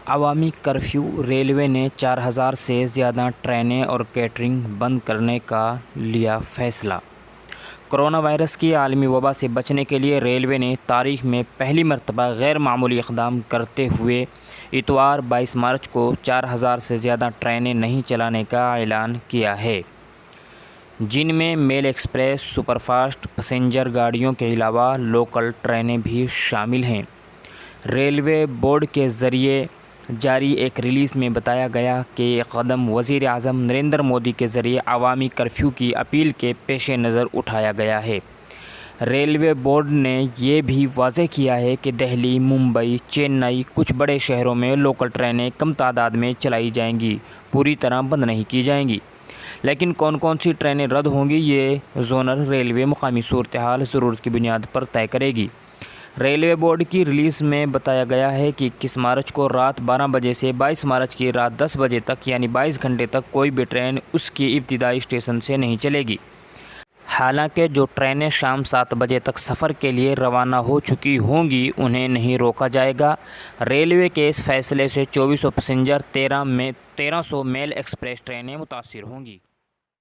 عوامی curfew, railway نے 4000 سے زیادہ ٹرینیں اور کیٹرنگ بند کرنے کا لیا فیصلہ۔ کرونا وائرس کی عالمی وبا سے بچنے کے لیے ریلوے نے تاریخ میں پہلی مرتبہ غیر معمولی اقدام کرتے ہوئے اتوار 22 مارچ کو 4000 سے زیادہ ٹرینیں نہیں چلانے کا اعلان کیا ہے، جن میں میل ایکسپریس، سپر فاسٹ پیسنجر گاڑیوں کے علاوہ لوکل ٹرینیں بھی شامل ہیں۔ ریلوے بورڈ کے ذریعے جاری ایک ریلیز میں بتایا گیا کہ یہ قدم وزیر اعظم نریندر مودی کے ذریعے عوامی کرفیو کی اپیل کے پیش نظر اٹھایا گیا ہے۔ ریلوے بورڈ نے یہ بھی واضح کیا ہے کہ دہلی، ممبئی، چنئی، کچھ بڑے شہروں میں لوکل ٹرینیں کم تعداد میں چلائی جائیں گی، پوری طرح بند نہیں کی جائیں گی۔ لیکن کون کون سی ٹرینیں رد ہوں گی، یہ زونل ریلوے مقامی صورتحال ضرورت کی بنیاد پر طے کرے گی۔ ریلوے بورڈ کی ریلیز میں بتایا گیا ہے کہ 21 مارچ کو رات 12 بجے سے 22 مارچ کی رات 10 بجے تک یعنی 22 گھنٹے تک کوئی بھی ٹرین اس کی ابتدائی اسٹیشن سے نہیں چلے گی۔ حالانکہ جو ٹرینیں شام 7 بجے تک سفر کے لیے روانہ ہو چکی ہوں گی انہیں نہیں روکا جائے گا۔ ریلوے کے اس فیصلے سے 2400 پیسنجر 1300 میل ایکسپریس ٹرینیں متاثر ہوں گی۔